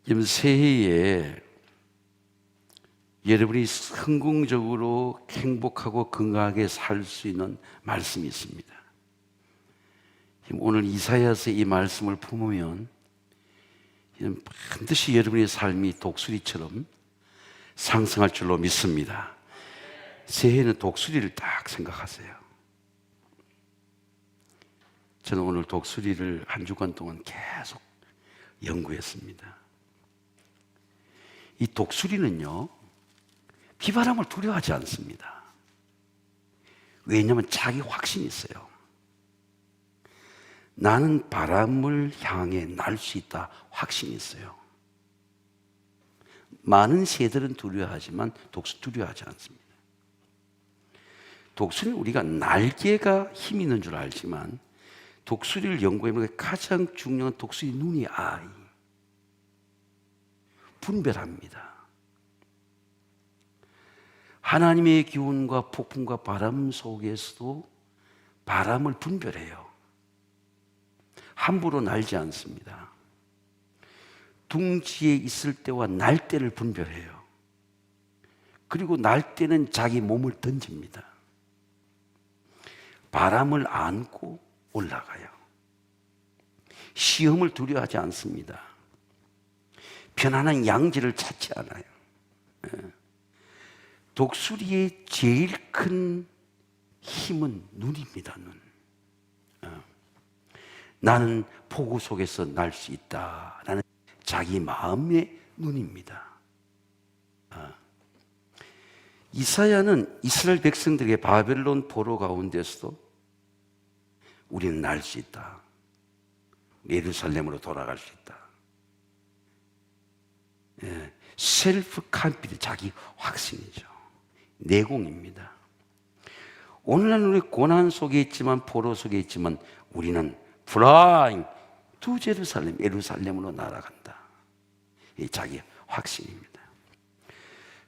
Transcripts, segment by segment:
이번 새해에 여러분이 성공적으로 행복하고 건강하게 살 수 있는 말씀이 있습니다. 오늘 이사야서 이 말씀을 품으면 반드시 여러분의 삶이 독수리처럼 상승할 줄로 믿습니다. 새해는 독수리를 딱 생각하세요. 저는 오늘 독수리를 한 주간 동안 계속 연구했습니다. 이 독수리는요, 비바람을 두려워하지 않습니다. 왜냐하면 자기 확신이 있어요. 나는 바람을 향해 날 수 있다 확신이 있어요. 많은 새들은 두려워하지만 독수리 두려워하지 않습니다. 독수리는 우리가 날개가 힘 있는 줄 알지만 독수리를 연구해보면 가장 중요한 독수리 눈이 아이 분별합니다. 하나님의 기운과 폭풍과 바람 속에서도 바람을 분별해요. 함부로 날지 않습니다. 둥지에 있을 때와 날 때를 분별해요. 그리고 날 때는 자기 몸을 던집니다. 바람을 안고 올라가요. 시험을 두려워하지 않습니다. 편안한 양지를 찾지 않아요. 독수리의 제일 큰 힘은 눈입니다. 눈. 나는 폭우 속에서 날 수 있다라는 자기 마음의 눈입니다. 이사야는 이스라엘 백성들에게 바벨론 포로 가운데서도 우리는 날 수 있다. 예루살렘으로 돌아갈 수 있다. 셀프 컨피던스, 자기 확신이죠. 내공입니다. 오늘날 우리 고난 속에 있지만 포로 속에 있지만 우리는 flying to 제루살렘, 예루살렘으로 날아간다. 이 자기 확신입니다.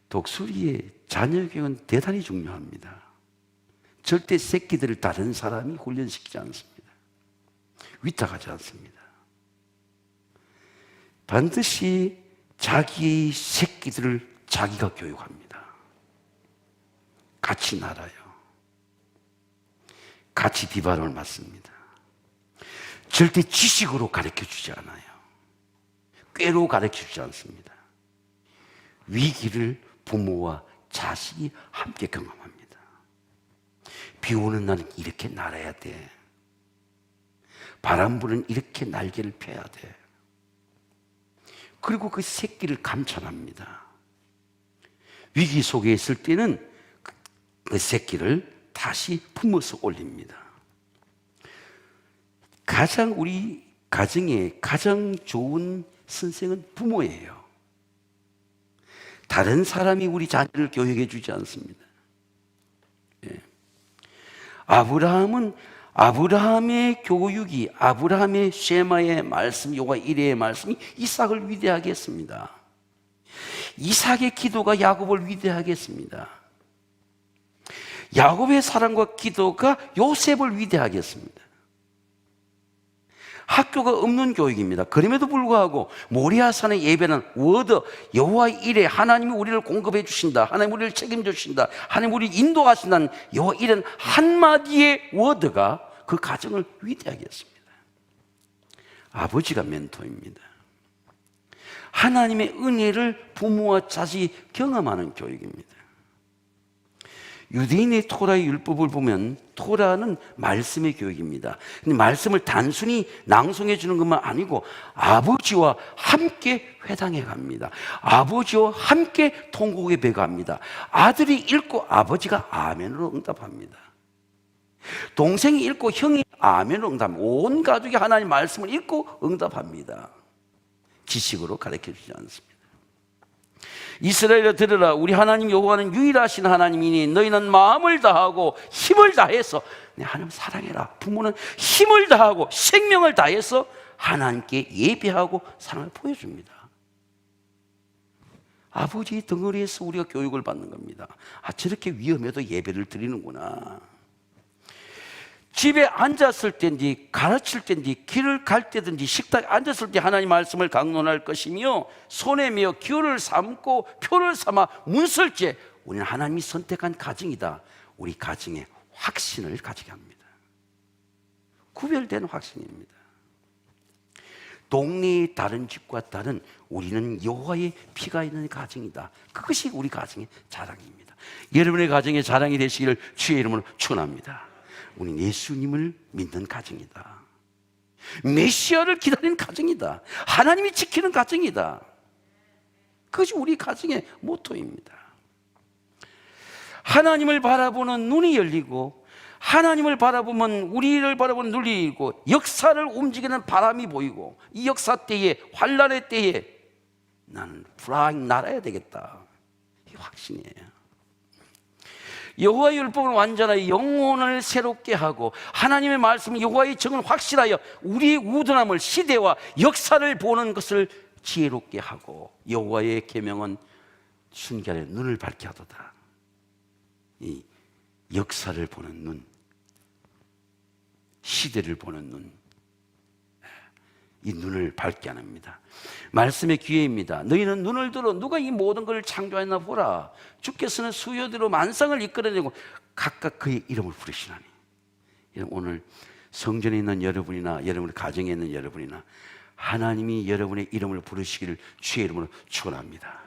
독수리의 자녀 교육은 대단히 중요합니다. 절대 새끼들을 다른 사람이 훈련시키지 않습니다. 위탁하지 않습니다. 반드시 자기 새끼들을 자기가 교육합니다. 같이 날아요. 같이 비바람을 맞습니다. 절대 지식으로 가르쳐주지 않아요. 꾀로 가르쳐주지 않습니다. 위기를 부모와 자식이 함께 경험합니다. 비 오는 날은 이렇게 날아야 돼. 바람 부는 이렇게 날개를 펴야 돼. 그리고 그 새끼를 감찰합니다. 위기 속에 있을 때는 그 새끼를 다시 품어서 올립니다. 우리 가정의 가장 좋은 선생은 부모예요. 다른 사람이 우리 자녀를 교육해 주지 않습니다. 아브라함의 교육이, 아브라함의 쉐마의 말씀, 여호와 이레의 말씀이 이삭을 위대하게 했습니다. 이삭의 기도가 야곱을 위대하게 했습니다. 야곱의 사랑과 기도가 요셉을 위대하게 했습니다. 학교가 없는 교육입니다. 그럼에도 불구하고 모리아산의 예배는 워드, 여호와 이레, 하나님이 우리를 공급해 주신다, 하나님 우리를 책임져 주신다, 하나님 우리를 인도하신다는 여호와 이레는 한마디의 워드가 그 가정을 위대하게 했습니다. 아버지가 멘토입니다. 하나님의 은혜를 부모와 자식이 경험하는 교육입니다. 유대인의 토라의 율법을 보면 토라는 말씀의 교육입니다. 근데 말씀을 단순히 낭송해 주는 것만 아니고 아버지와 함께 회당에 갑니다. 아버지와 함께 통곡에 배가합니다. 아들이 읽고 아버지가 아멘으로 응답합니다. 동생이 읽고 형이 아멘으로 응답합니다. 온 가족이 하나님 말씀을 읽고 응답합니다. 지식으로 가르쳐 주지 않습니다. 이스라엘아 들으라, 우리 하나님 여호와는 유일하신 하나님이니 너희는 마음을 다하고 힘을 다해서, 하나님 사랑해라. 부모는 힘을 다하고 생명을 다해서 하나님께 예배하고 사랑을 보여줍니다. 아버지 덩어리에서 우리가 교육을 받는 겁니다. 저렇게 위험해도 예배를 드리는구나. 집에 앉았을 때인지 가르칠 때인지 길을 갈 때든지 식탁에 앉았을 때 하나님 말씀을 강론할 것이며 손에 메어 기호를 삼고 표를 삼아 문설지에 우리는 하나님이 선택한 가정이다. 우리 가정의 확신을 가지게 합니다. 구별된 확신입니다. 동네의 다른 집과 다른 우리는 여호와의 피가 있는 가정이다. 그것이 우리 가정의 자랑입니다. 여러분의 가정의 자랑이 되시기를 주의 이름으로 축원합니다. 우리는 예수님을 믿는 가정이다. 메시아를 기다리는 가정이다. 하나님이 지키는 가정이다. 그것이 우리 가정의 모토입니다. 하나님을 바라보는 눈이 열리고 하나님을 바라보면 우리를 바라보는 눈이 열리고 역사를 움직이는 바람이 보이고 이 역사 때에 환란의 때에 나는 불황 날아야 되겠다. 이 확신이에요. 여호와의 율법은 완전하여 영혼을 새롭게 하고 하나님의 말씀은 여호와의 정은 확실하여 우리의 우둔함을 시대와 역사를 보는 것을 지혜롭게 하고 여호와의 계명은 순결의 눈을 밝게 하도다. 이 역사를 보는 눈, 시대를 보는 눈, 이 눈을 밝게 합니다. 말씀의 기회입니다. 너희는 눈을 들어 누가 이 모든 것을 창조했나 보라. 주께서는 수요대로 만상을 이끌어내고 각각 그의 이름을 부르시나니. 오늘 성전에 있는 여러분이나 여러분의 가정에 있는 여러분이나 하나님이 여러분의 이름을 부르시기를 주의 이름으로 축원합니다.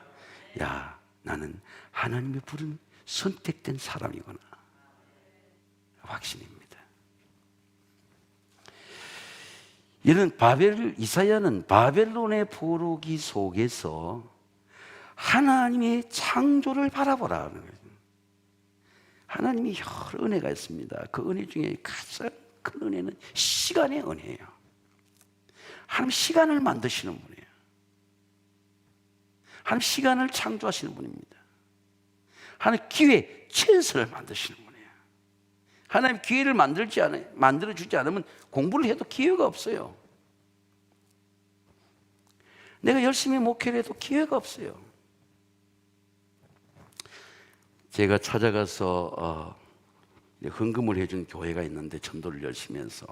야, 나는 하나님의 부른 선택된 사람이구나. 확신입니다. 이런 이사야는 바벨론의 포로기 속에서 하나님의 창조를 바라보라 하는 거예요. 하나님이 여러 은혜가 있습니다. 그 은혜 중에 가장 큰 은혜는 시간의 은혜예요. 하나님 시간을 만드시는 분이에요. 하나님 시간을 창조하시는 분입니다. 하나님 기회, 찬스를 만드시는 분이에요. 하나님 기회를 만들어주지 않으면 공부를 해도 기회가 없어요. 내가 열심히 목회를 해도 기회가 없어요. 제가 찾아가서 헌금을 해준 교회가 있는데 전도를 열심히 해서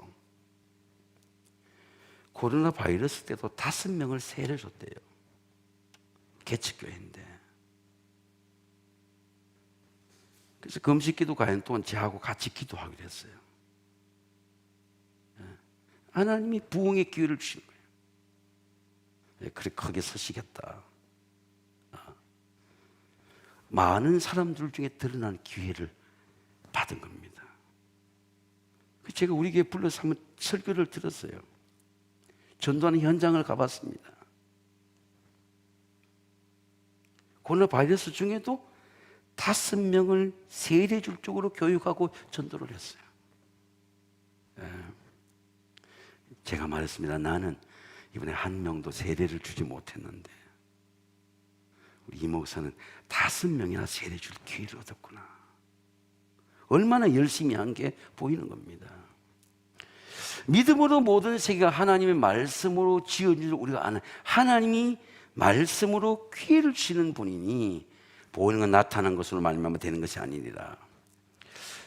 코로나 바이러스 때도 5명을 세례 줬대요. 개척교회인데. 그래서 금식기도 가는 동안 저하고 같이 기도하기로 했어요. 하나님이 부흥의 기회를 주신 거예요. 그래 크게 서시겠다. 많은 사람들 중에 드러난 기회를 받은 겁니다. 제가 우리 교회 불러서 한번 설교를 들었어요. 전도하는 현장을 가봤습니다. 코로나 바이러스 중에도 5명을 세례 줄 쪽으로 교육하고 전도를 했어요. 제가 말했습니다. 나는 이번에 한 명도 세례를 주지 못했는데 우리 이 목사는 5명이나 세례 줄 기회를 얻었구나. 얼마나 열심히 한 게 보이는 겁니다. 믿음으로 모든 세계가 하나님의 말씀으로 지어진 줄 우리가 아는, 하나님이 말씀으로 기회를 주시는 분이니 보이는 건 나타난 것으로 말미암아 되는 것이 아니니라.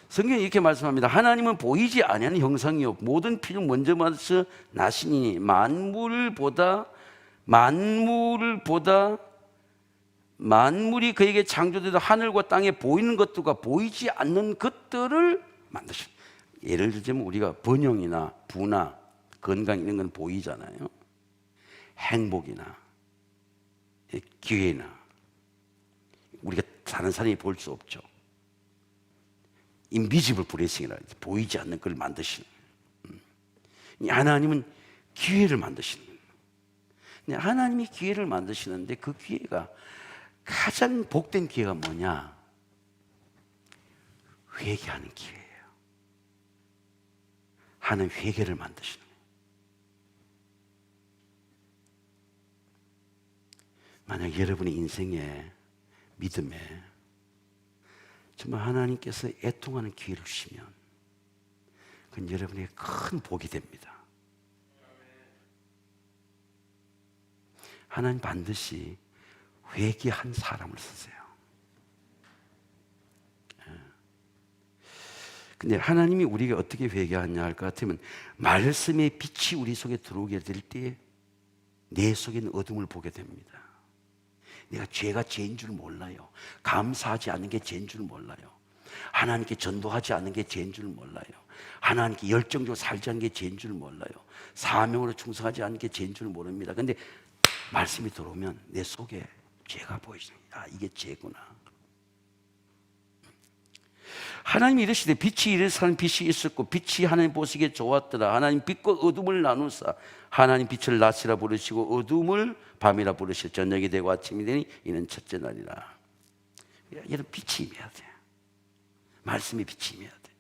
성경이 이렇게 말씀합니다. 하나님은 보이지 아니하는 형상이요 모든 피를 먼저 만드셔 나시니 만물이 그에게 창조되도 하늘과 땅에 보이는 것들과 보이지 않는 것들을 만드셨다. 예를 들자면 우리가 번영이나 부나 건강 이런 건 보이잖아요. 행복이나 기회나 우리가 다른 사람이 볼 수 없죠. 인비지블 블레싱이라 보이지 않는 걸 만드시는 거예요. 하나님은 기회를 만드시는 거예요. 하나님이 기회를 만드시는데 그 기회가 가장 복된 기회가 뭐냐? 회개하는 기회예요. 하나님 회개를 만드시는 거예요. 만약 여러분의 인생에 믿음에 정말 하나님께서 애통하는 기회를 주시면 그건 여러분에게 큰 복이 됩니다. 하나님 반드시 회개한 사람을 쓰세요. 근데 하나님이 우리가 어떻게 회개하냐 할 것 같으면 말씀의 빛이 우리 속에 들어오게 될 때에 내 속에는 어둠을 보게 됩니다. 내가 죄가 죄인 줄 몰라요. 감사하지 않는 게 죄인 줄 몰라요. 하나님께 전도하지 않는 게 죄인 줄 몰라요. 하나님께 열정적으로 살지 않는 게 죄인 줄 몰라요. 사명으로 충성하지 않는 게 죄인 줄 모릅니다. 근데 말씀이 들어오면 내 속에 죄가 보이십니다. 아, 이게 죄구나. 하나님이 이르시되 빛이 이르사는 빛이 있었고 빛이 하나님 보시기에 좋았더라. 하나님 빛과 어둠을 나누사 하나님 빛을 낮이라 부르시고 어둠을 밤이라 부르시고 저녁이 되고 아침이 되니 이는 첫째 날이라. 여러분, 빛이 임해야 돼. 말씀이 빛이 임해야 돼.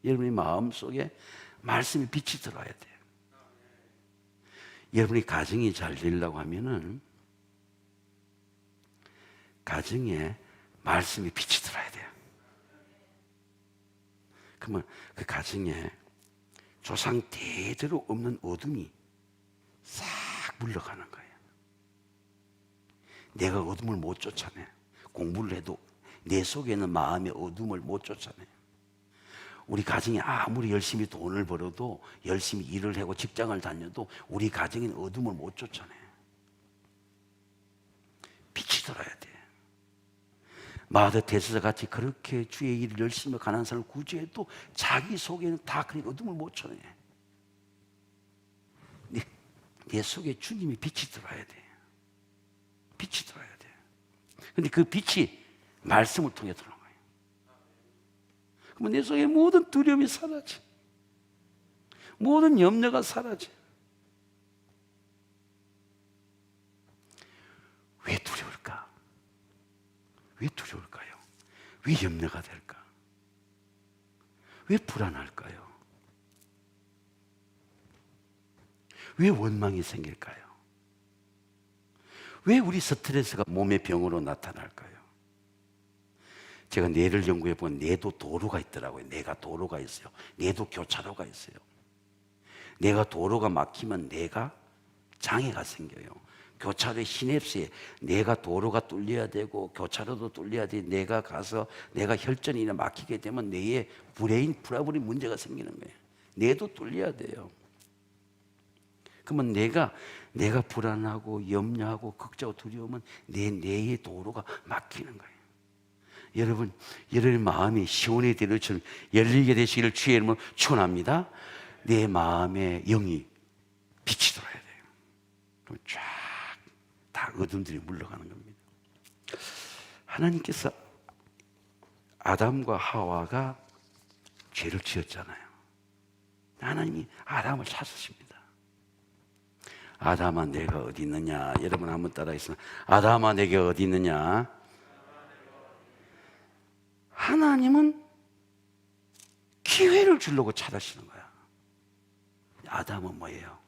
여러분의 마음속에 말씀의 빛이 들어와야 돼. 여러분이 가정이 잘 되려고 하면은 가정에 말씀이 빛이 들어야 돼요. 그러면 그 가정에 조상 대대로 없는 어둠이 싹 물러가는 거예요. 내가 어둠을 못 쫓아내. 공부를 해도 내 속에 있는 마음의 어둠을 못 쫓아내. 우리 가정이 아무리 열심히 돈을 벌어도 열심히 일을 하고 직장을 다녀도 우리 가정에는 어둠을 못 쫓아내. 빛이 들어야 돼. 마더 테레사 같이 그렇게 주의 일을 열심히 가는 사람을 구제해도 자기 속에는 다 그런 어둠을 못 쳐내. 내 속에 주님의 빛이 들어야 돼. 빛이 들어야 돼. 근데 그 빛이 말씀을 통해 들어오는 거예요. 그러면 내 속에 모든 두려움이 사라져. 모든 염려가 사라져. 왜 두려울까? 왜 두려울까요? 왜 염려가 될까? 왜 불안할까요? 왜 원망이 생길까요? 왜 우리 스트레스가 몸의 병으로 나타날까요? 제가 뇌를 연구해 보면 뇌도 도로가 있더라고요. 뇌가 도로가 있어요. 뇌도 교차로가 있어요. 뇌가 도로가 막히면 뇌가 장애가 생겨요. 교차로의 시냅스에 뇌가 도로가 뚫려야 되고 교차로도 뚫려야 돼. 뇌가 가서 뇌가 혈전이 막히게 되면 뇌에 브레인 트러블이 문제가 생기는 거예요. 뇌도 뚫려야 돼요. 그러면 내가 불안하고 염려하고 걱정하고 두려우면 내 뇌의 도로가 막히는 거예요. 여러분, 여러분의 마음이 시온의 대로처럼 열리게 되시기를 주의 이름으로 축원합니다. 내 마음의 영이 빛이 들어야 돼요. 그럼 쫙 다 어둠들이 물러가는 겁니다. 하나님께서 아담과 하와가 죄를 지었잖아요. 하나님이 아담을 찾으십니다. 아담아 내가 어디 있느냐. 여러분 한번 따라하겠습니다. 아담아 내가 어디 있느냐. 하나님은 기회를 주려고 찾으시는 거야. 아담은 뭐예요?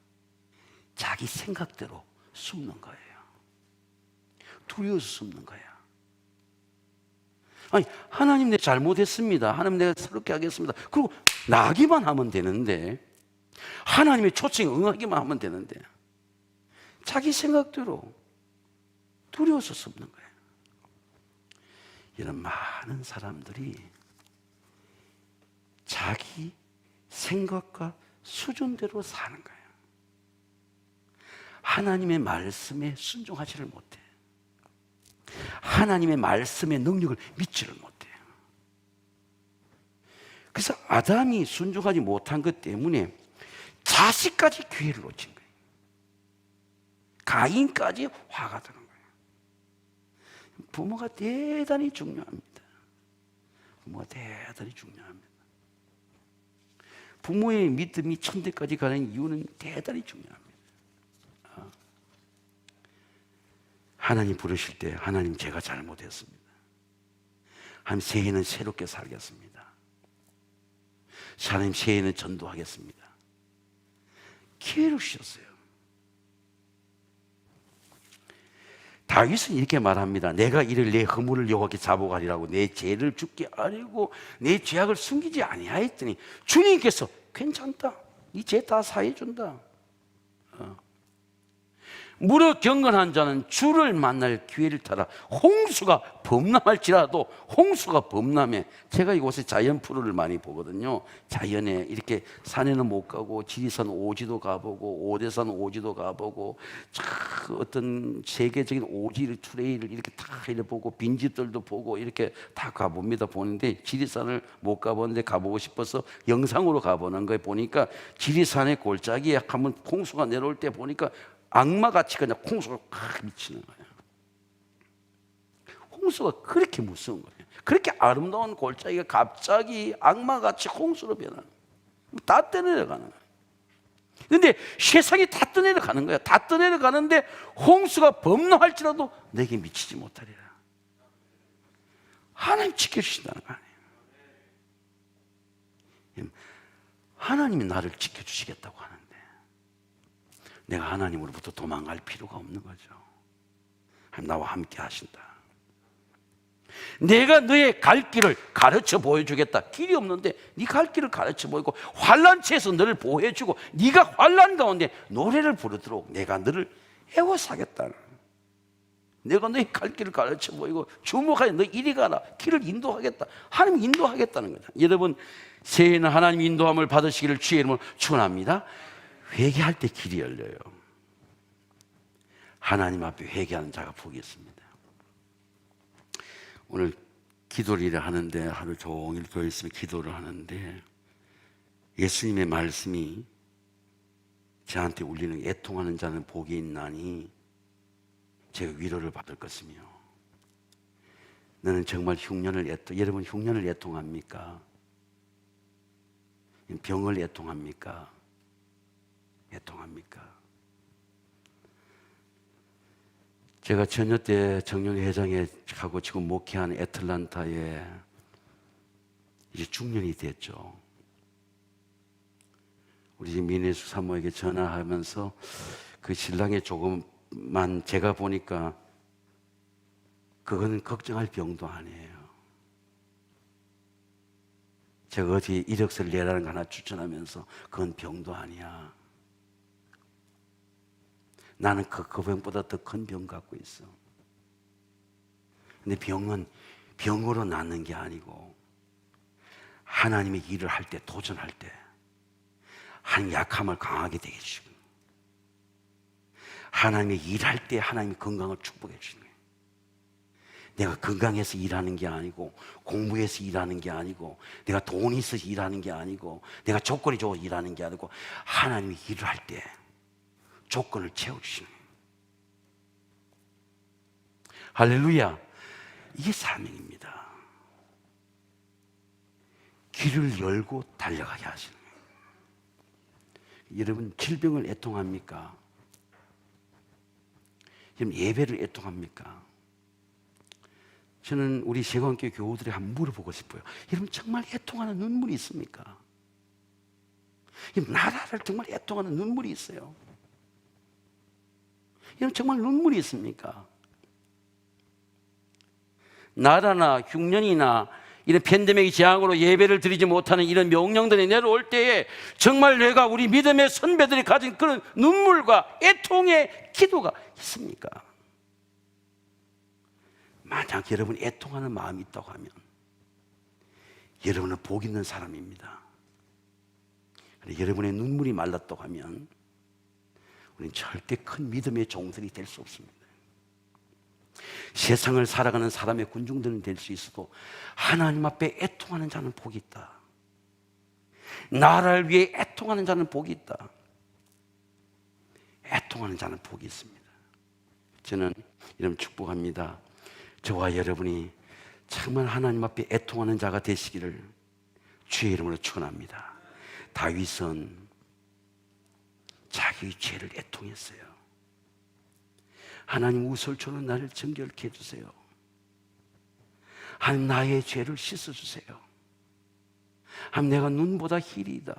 자기 생각대로 숨는 거예요. 두려워서 숨는 거야. 아니, 하나님 내 잘못했습니다. 하나님 내가 새롭게 하겠습니다. 그리고 나기만 하면 되는데, 하나님의 초청에 응하기만 하면 되는데, 자기 생각대로 두려워서 숨는 거예요. 이런 많은 사람들이 자기 생각과 수준대로 사는 거예요. 하나님의 말씀에 순종하지를 못해. 하나님의 말씀의 능력을 믿지를 못해요. 그래서 아담이 순종하지 못한 것 때문에 자식까지 기회를 놓친 거예요. 가인까지 화가 드는 거예요. 부모가 대단히 중요합니다. 부모가 대단히 중요합니다. 부모의 믿음이 천대까지 가는 이유는 대단히 중요합니다. 하나님 부르실 때 하나님 제가 잘못했습니다. 하나님 새해는 새롭게 살겠습니다. 하나님 새해는 전도하겠습니다. 기회를 주셨어요. 다윗은 이렇게 말합니다. 내가 이를 내 허물을 여호와께 자복하리라고 내 죄를 주께 아뢰고 내 죄악을 숨기지 아니하였더니 주님께서 괜찮다. 네 죄 다 사해준다. 무릇 경건한 자는 주를 만날 기회를 타라. 홍수가 범람할지라도 홍수가 범람해. 제가 이곳에 자연 프로를 많이 보거든요. 자연에 이렇게 산에는 못 가고 지리산 오지도 가보고 오대산 오지도 가보고 어떤 세계적인 오지 트레일을 이렇게 다 보고 빈집들도 보고 이렇게 다 가봅니다. 보는데 지리산을 못 가보는데 가보고 싶어서 영상으로 가보는 거에 보니까 지리산의 골짜기에 한번 홍수가 내려올 때 보니까 악마같이 그냥 홍수가 팍 미치는 거예요. 홍수가 그렇게 무서운 거예요. 그렇게 아름다운 골짜기가 갑자기 악마같이 홍수로 변하는 거예요. 다 떠내려가는 거예요. 그런데 세상이 다 떠내려가는 거예요. 다 떠내려가는데 홍수가 범람할지라도 내게 미치지 못하리라. 하나님 지켜주신다는 거 아니에요. 하나님이 나를 지켜주시겠다고 하는데 내가 하나님으로부터 도망갈 필요가 없는 거죠. 나와 함께 하신다. 내가 너의 갈 길을 가르쳐 보여주겠다. 길이 없는데 네 갈 길을 가르쳐 보이고 환난치에서 너를 보호해주고 네가 환난 가운데 노래를 부르도록 내가 너를 애워싸겠다. 내가 너의 갈 길을 가르쳐 보이고 주목하여 너 이리 가라. 길을 인도하겠다. 하나님 인도하겠다는 거죠. 여러분 새해에는 하나님 인도함을 받으시기를 주의 이름으로 축원합니다. 회개할 때 길이 열려요. 하나님 앞에 회개하는 자가 복이 있습니다. 오늘 기도를 하는데 하루 종일 교회 있으면 기도를 하는데 예수님의 말씀이 저한테 울리는 애통하는 자는 복이 있나니 제가 위로를 받을 것이며 너는 정말 흉년을 여러분 흉년을 애통합니까? 병을 애통합니까? 애통합니까? 제가 전혀 때 정년회장에 가고 지금 목회하는 애틀란타에 이제 중년이 됐죠. 우리 집 민혜수 사모에게 전화하면서 그 신랑이 조금만 제가 보니까 그거는 걱정할 병도 아니에요. 제가 어디 이력서를 내라는 거 하나 추천하면서 그건 병도 아니야. 나는 그 병보다 더 큰 병 갖고 있어. 근데 병은 병으로 낫는 게 아니고 하나님의 일을 할 때, 도전할 때 한 약함을 강하게 되게 해주시고 하나님의 일할 때 하나님의 건강을 축복해 주시는 거예요. 내가 건강해서 일하는 게 아니고 공부해서 일하는 게 아니고 내가 돈이 있어서 일하는 게 아니고 내가 조건이 좋아서 일하는 게 아니고 하나님의 일을 할 때 조건을 채워주시는 거예요. 할렐루야. 이게 사명입니다. 길을 열고 달려가게 하시는 거예요. 여러분 질병을 애통합니까? 여러분 예배를 애통합니까? 저는 우리 세관교회 교우들이 한번 물어보고 싶어요. 여러분 정말 애통하는 눈물이 있습니까? 나라를 정말 애통하는 눈물이 있어요. 여러분 정말 눈물이 있습니까? 나라나 흉년이나 이런 팬데믹의 재앙으로 예배를 드리지 못하는 이런 명령들이 내려올 때에 정말 내가 우리 믿음의 선배들이 가진 그런 눈물과 애통의 기도가 있습니까? 만약 여러분 애통하는 마음이 있다고 하면 여러분은 복 있는 사람입니다. 여러분의 눈물이 말랐다고 하면 우리는 절대 큰 믿음의 종들이 될 수 없습니다. 세상을 살아가는 사람의 군중들은 될 수 있어도 하나님 앞에 애통하는 자는 복이 있다. 나라를 위해 애통하는 자는 복이 있다. 애통하는 자는 복이 있습니다. 저는 이런 축복합니다. 저와 여러분이 정말 하나님 앞에 애통하는 자가 되시기를 주의 이름으로 축원합니다. 다윗은 자기의 죄를 애통했어요. 하나님 우설초는 나를 정결케 해주세요. 하나님 나의 죄를 씻어주세요. 하나님 내가 눈보다 희리이다.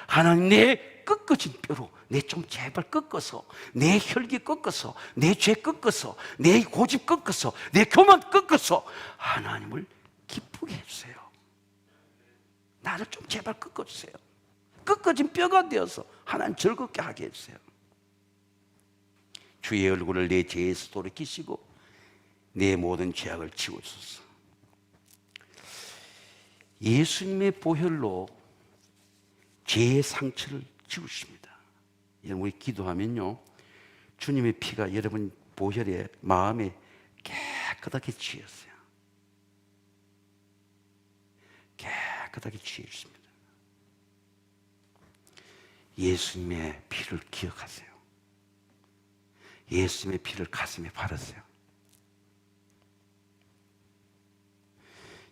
하나님 내 꺾어진 뼈로 내 좀 제발 꺾어서 내 혈기 꺾어서 내 죄 꺾어서 내 고집 꺾어서 내 교만 꺾어서 하나님을 기쁘게 해주세요. 나를 좀 제발 꺾어주세요. 꺾어진 뼈가 되어서 하나님 즐겁게 하게 해주세요. 주의 얼굴을 내 죄에서 돌이키시고 내 죄를 씻어주세요. 하나님 내 뼈를 꺾어서 내 뼈를 꺾어서 내 죄를 꺾어서 내 고집을 꺾어서 내 교만 꺾어서 내 혈기 꺾어서 내 고집 꺾어서 내 죄 꺾어서 내 교만 꺾어서 하나님 좀 제발 꺾어주세요. 꺾어진 뼈가 되어서 하나님 즐겁게 하게 해주세요. 내 모든 죄악을 지워주소서. 예수님의 보혈로 죄의 상처를 지우십니다. 여러분, 우리 기도하면요, 주님의 피가 여러분 보혈에 마음에 깨끗하게 지었어요. 깨끗하게 지었습니다. 예수님의 피를 기억하세요. 예수님의 피를 가슴에 바르세요.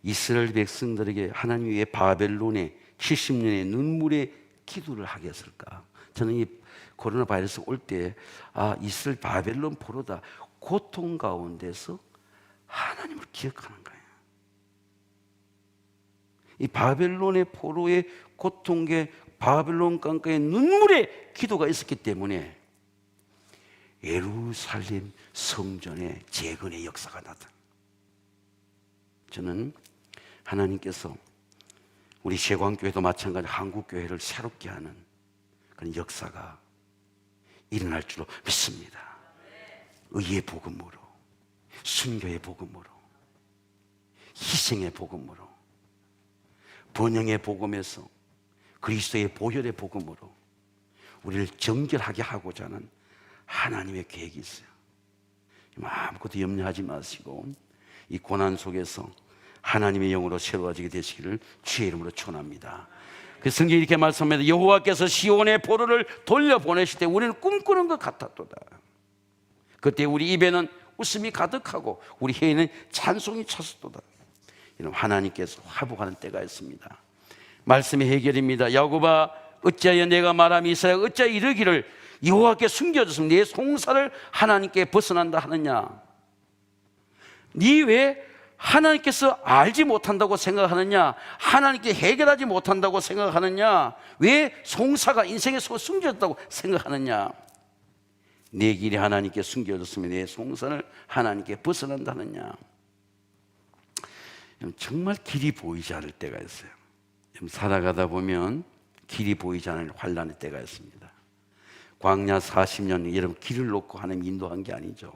이스라엘 백성들에게 하나님이 왜 바벨론에 70년의 눈물의 기도를 하게 했을까? 저는 이 코로나 바이러스 올 때, 이스라엘 바벨론 포로다, 고통 가운데서 하나님을 기억하는 거예요. 이 바벨론의 포로의 고통에 바벨론 강가에 눈물의 기도가 있었기 때문에 예루살렘 성전의 재건의 역사가 나타. 저는 하나님께서 우리 세광교회도 마찬가지 한국교회를 새롭게 하는 그런 역사가 일어날 줄로 믿습니다. 의의 복음으로, 순교의 복음으로, 희생의 복음으로, 번영의 복음에서 그리스도의 보혈의 복음으로 우리를 정결하게 하고자 하는 하나님의 계획이 있어요. 아무것도 염려하지 마시고 이 고난 속에서 하나님의 영으로 새로워지게 되시기를 주의 이름으로 축원합니다. 그 성경이 이렇게 말씀합니다. 여호와께서 시온의 포로를 돌려보내실 때 우리는 꿈꾸는 것 같았도다. 그때 우리 입에는 웃음이 가득하고 우리 혀에는 찬송이 찼었도다. 이런 하나님께서 화복하는 때가 있습니다. 말씀의 해결입니다. 야곱아, 어찌하여 내가 말함이 이스라엘 어찌하여 이르기를 여호와께 숨겨졌으면 내 송사를 하나님께 벗어난다 하느냐? 네 왜 하나님께서 알지 못한다고 생각하느냐? 하나님께 해결하지 못한다고 생각하느냐? 왜 송사가 인생에 숨겨졌다고 생각하느냐? 내 길이 하나님께 숨겨졌으면 내 송사를 하나님께 벗어난다느냐? 정말 길이 보이지 않을 때가 있어요. 살아가다 보면 길이 보이지 않을 환난의 때가 있습니다. 광야 40년 여러분 길을 놓고 하나님 인도한 게 아니죠.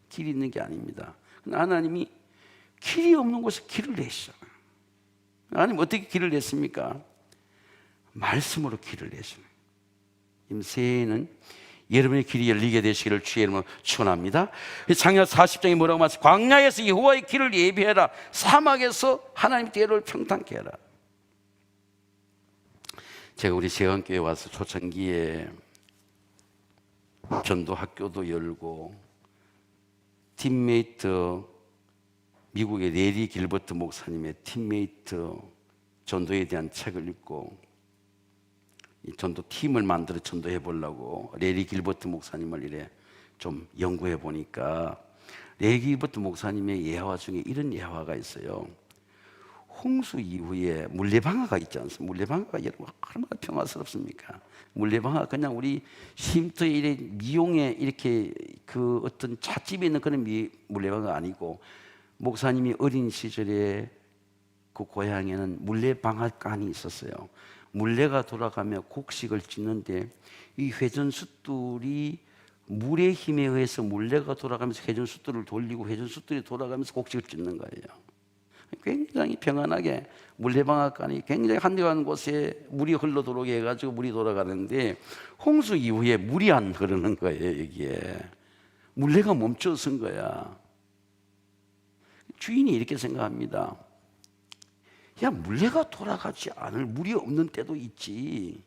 길이 있는 게 아닙니다. 하나님이 길이 없는 곳에 길을 내시잖아요. 하나님 어떻게 길을 냈습니까? 말씀으로 길을 내시는. 새해에는 여러분의 길이 열리게 되시기를 주의 이름으로 축원합니다. 창야 40장에 뭐라고 말씀? 광야에서 여호와의 길을 예비해라. 사막에서 하나님 대로를 평탄케 해라. 제가 우리 세강교회 와서 초창기에 전도 학교도 열고 팀메이트 미국의 레리 길버트 목사님의 팀메이트 전도에 대한 책을 읽고 이 전도 팀을 만들어 전도해 보려고 레리 길버트 목사님을 이래 좀 연구해 보니까 레리 길버트 목사님의 예화 중에 이런 예화가 있어요. 홍수 이후에 물레방아가 있지 않습니까? 물레방아가 여러분 얼마나 평화스럽습니까? 물레방아 그냥 우리 쉼터에 이래 미용에 이렇게 그 어떤 찻집에 있는 그런 물레방아가 아니고 목사님이 어린 시절에 그 고향에는 물레방앗간이 있었어요. 물레가 돌아가며 곡식을 짓는데 이 회전숫들이 물의 힘에 의해서 물레가 돌아가면서 회전숫들을 돌리고 회전숫들이 돌아가면서 곡식을 짓는 거예요. 굉장히 평안하게 물레방앗간이 굉장히 한적한 곳에 물이 흘러들어오게 해가지고 물이 돌아가는데 홍수 이후에 물이 안 흐르는 거예요. 여기에 물레가 멈춰선 거야. 주인이 이렇게 생각합니다. 야, 물레가 돌아가지 않을 물이 없는 때도 있지.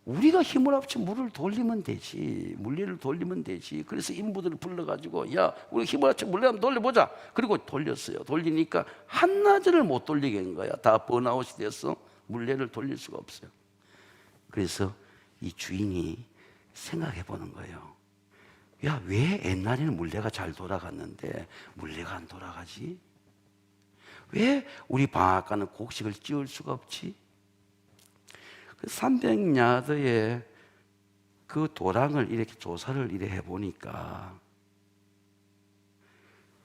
우리가 힘을 합쳐 물을 돌리면 되지. 물레를 돌리면 되지. 그래서 인부들을 불러가지고 야, 우리 힘을 합쳐 물레 한번 돌려보자. 그리고 돌렸어요. 돌리니까 한나절을 못 돌리게 한 거야. 다 번아웃이 돼서 물레를 돌릴 수가 없어요. 그래서 이 주인이 생각해 보는 거예요. 야, 왜 옛날에는 물레가 잘 돌아갔는데 물레가 안 돌아가지? 왜 우리 방앗간은 곡식을 찌울 수가 없지? 그 300야드의 그 도랑을 이렇게 조사를 이래 해보니까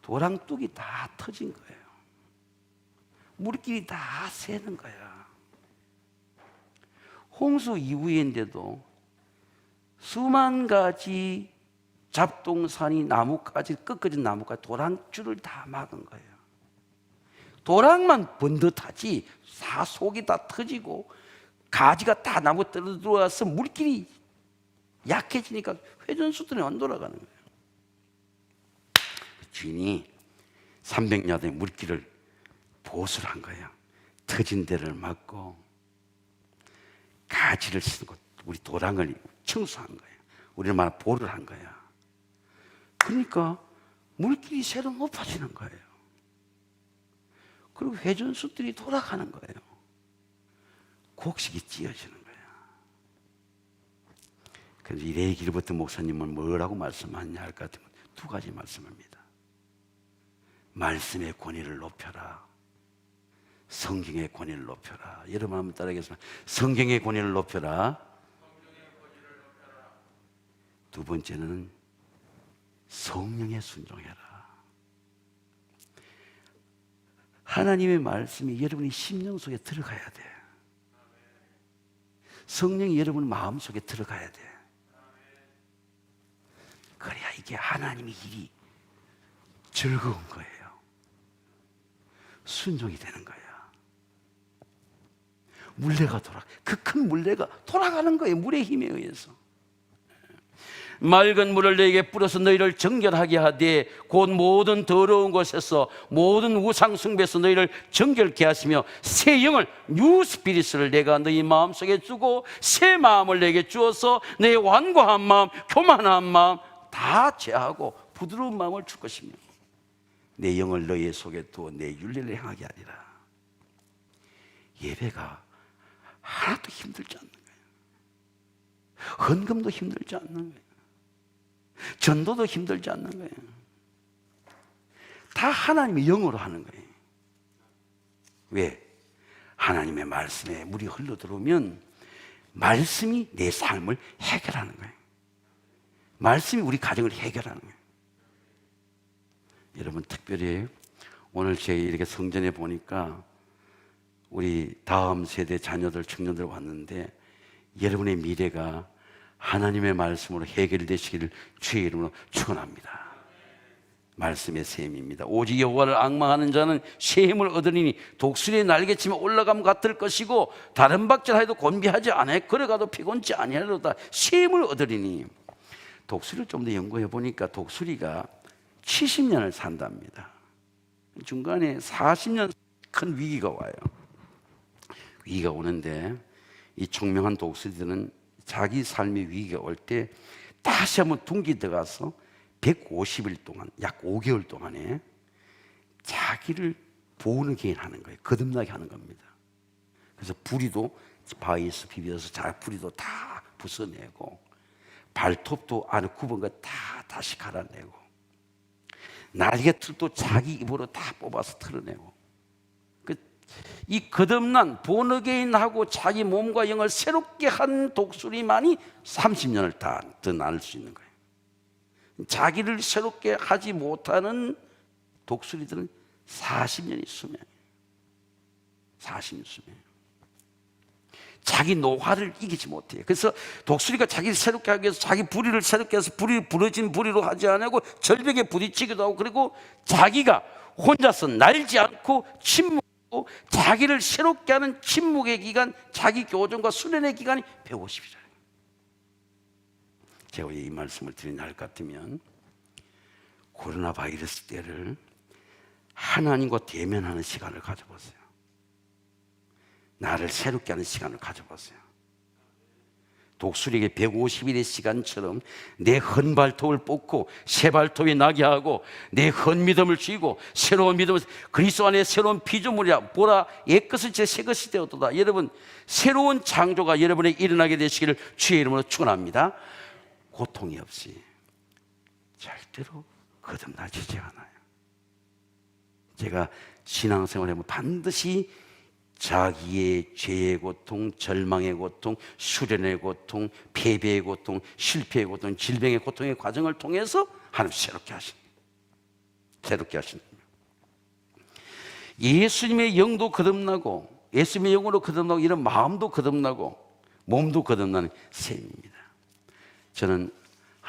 도랑뚝이 다 터진 거예요. 물길이 다 새는 거야. 홍수 이후인데도 수만 가지 잡동사니 나뭇가지, 꺾어진 나뭇가지, 도랑줄을 다 막은 거예요. 도랑만 번듯하지 다 속이 다 터지고 가지가 다 나무 들어와서 물길이 약해지니까 회전수들이 안 돌아가는 거예요. 주인이 300야드의 물길을 보수를 한 거예요. 터진 데를 막고 가지를 쓰고 우리 도랑을 청소한 거예요. 우리는 말 보를 한 거야. 그러니까 물길이 새로 높아지는 거예요. 그리고 회전수들이 돌아가는 거예요. 곡식이 찌어지는 거예요. 그래서 이래 길부터 목사님은 뭐라고 말씀하냐 할 것 같으면 두 가지 말씀합니다. 말씀의 권위를 높여라. 성경의 권위를 높여라. 여러분 한번 따라하겠습니다. 성경의 권위를 높여라. 두 번째는 성령에 순종해라. 하나님의 말씀이 여러분의 심령 속에 들어가야 돼. 성령이 여러분 마음 속에 들어가야 돼. 그래야 이게 하나님의 일이 즐거운 거예요. 순종이 되는 거야. 물레가 그 큰 물레가 돌아가는 거예요. 물의 힘에 의해서. 맑은 물을 너에게 뿌려서 너희를 정결하게 하되 곧 모든 더러운 것에서 모든 우상 숭배에서 너희를 정결케 하시며 새 영을 뉴 스피릿을 내가 너희 마음속에 주고 새 마음을 내게 주어서 너의 완고한 마음, 교만한 마음 다 제하고 부드러운 마음을 줄 것이며 내 영을 너희 속에 두어 내 윤리를 행하게 하리라. 예배가 하나도 힘들지 않는 거예요. 헌금도 힘들지 않는 거예요. 전도도 힘들지 않는 거예요. 다 하나님의 영으로 하는 거예요. 왜? 하나님의 말씀에 물이 흘러 들어오면 말씀이 내 삶을 해결하는 거예요. 말씀이 우리 가정을 해결하는 거예요. 여러분 특별히 오늘 제가 이렇게 성전에 보니까 우리 다음 세대 자녀들, 청년들 왔는데 여러분의 미래가 하나님의 말씀으로 해결되시기를 주의 이름으로 축원합니다. 말씀의 셈입니다. 오직 여호와를 앙망하는 자는 새 힘을 얻으리니 독수리의 날개치며 올라감 같을 것이고 다른 박질하여도 곤비하지 않아 걸어가도 피곤치 아니하리로다. 새 힘을 얻으리니 독수리를 좀 더 연구해 보니까 독수리가 70년을 산답니다. 중간에 40년 큰 위기가 와요. 위기가 오는데 이 총명한 독수리들은 자기 삶의 위기가 올 때 다시 한번 둥기 들어가서 150일 동안 약 5개월 동안에 자기를 보호는 개인하는 거예요. 거듭나게 하는 겁니다. 그래서 부리도 바위에서 비벼서 부리도 다 부숴내고 발톱도 안에 굽은 거 다 다시 갈아내고 날개털도 자기 입으로 다 뽑아서 털어내고 이 거듭난 본어게인하고 자기 몸과 영을 새롭게 한 독수리만이 30년을 더 나눌 수 있는 거예요. 자기를 새롭게 하지 못하는 독수리들은 40년이 수명이에요. 40년 수명. 자기 노화를 이기지 못해요. 그래서 독수리가 자기를 새롭게 하기 위해서 자기 부리를 새롭게 해서 부러진 부리로 하지 않고 절벽에 부딪히기도 하고 그리고 자기가 혼자서 날지 않고 침묵하고 자기를 새롭게 하는 침묵의 기간, 자기 교정과 수련의 기간이 150일이에요. 제가 이 말씀을 드린 날 같으면 코로나 바이러스 때를 하나님과 대면하는 시간을 가져보세요. 나를 새롭게 하는 시간을 가져보세요. 독수리에게 150일의 시간처럼 내 헌 발톱을 뽑고 새 발톱이 나게 하고 내 헌 믿음을 쥐고 새로운 믿음을 그리스도 안에 새로운 피조물이야 보라 옛것은 제 새것이 되었도다. 여러분 새로운 창조가 여러분에게 일어나게 되시기를 주의 이름으로 축원합니다. 고통이 없이 절대로 거듭나지지 않아요. 제가 신앙생활을 하면 반드시 자기의 죄의 고통, 절망의 고통, 수련의 고통, 패배의 고통, 실패의 고통, 질병의 고통의 과정을 통해서 하나님 새롭게 하십니다. 예수님의 영도 거듭나고 예수님의 영으로 거듭나고 이런 마음도 거듭나고 몸도 거듭나는 셈입니다. 저는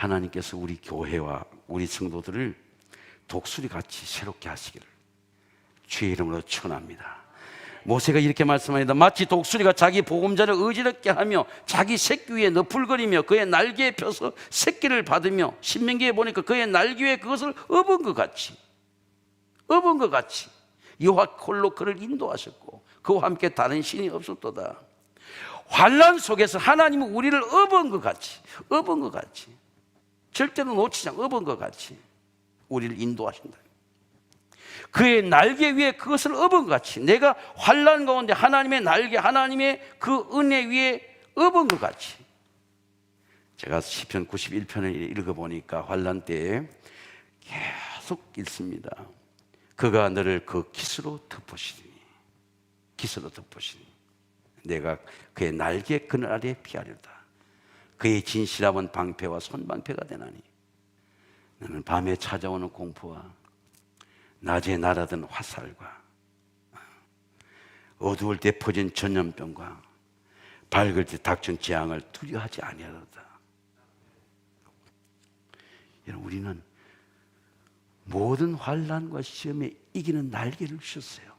하나님께서 우리 교회와 우리 성도들을 독수리같이 새롭게 하시기를 주의 이름으로 축원합니다. 모세가 이렇게 말씀합니다. 마치 독수리가 자기 보금자를 어지럽게 하며 자기 새끼 위에 너풀거리며 그의 날개에 펴서 새끼를 받으며, 신명기에 보니까 그의 날개 위에 그것을 업은 것 같이, 업은 것 같이 여호와 홀로 그를 인도하셨고 그와 함께 다른 신이 없었도다. 환난 속에서 하나님은 우리를 업은 것 같이, 업은 것 같이, 절대로 놓치지 않고 업은 것 같이 우리를 인도하신다. 그의 날개 위에 그것을 업은 것 같이, 내가 환난 가운데 하나님의 날개, 하나님의 그 은혜 위에 업은 것 같이. 제가 시편 91편을 읽어보니까 환난 때에 계속 읽습니다. 그가 너를 그 깃으로 덮으시니, 깃으로 덮으시니 내가 그의 날개 그늘 아래 피하리로다. 그의 진실함은 방패와 손방패가 되나니 너는 밤에 찾아오는 공포와 낮에 날아든 화살과 어두울 때 퍼진 전염병과 밝을 때 닥친 재앙을 두려워하지 아니하리로다. 여러분, 우리는 모든 환난과 시험에 이기는 날개를 주셨어요.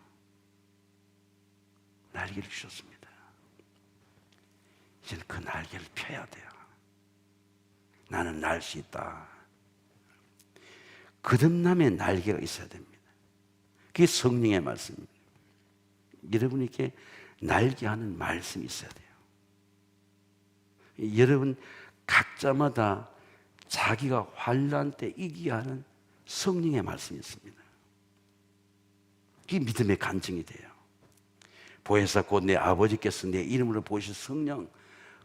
날개를 주셨습니다. 이제는 그 날개를 펴야 돼요. 나는 날 수 있다. 거듭남의 날개가 있어야 됩니다. 그게 성령의 말씀입니다. 여러분에게 날개하는 말씀이 있어야 돼요. 여러분 각자마다 자기가 환난 때 이기게 하는 성령의 말씀이 있습니다. 그게 믿음의 간증이 돼요. 보혜사 곧 내 아버지께서 내 이름으로 보이신 성령,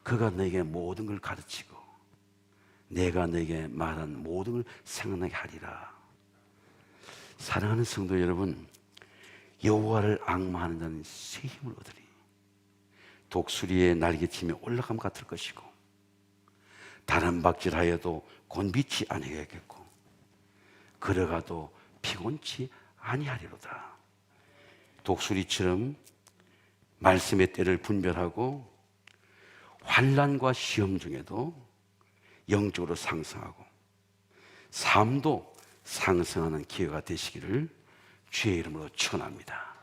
그가 너에게 모든 걸 가르치고 내가 너에게 말한 모든 걸 생각나게 하리라. 사랑하는 성도 여러분, 여호와를 앙마하는 자는 새 힘을 얻으리. 독수리의 날개침에 올라감 같을 것이고 다람박질하여도 곤비치 아니하겠고 걸어가도 피곤치 아니하리로다. 독수리처럼 말씀의 때를 분별하고 환난과 시험 중에도 영적으로 상승하고 삶도 상승하는 기회가 되시기를 주의 이름으로 축원합니다.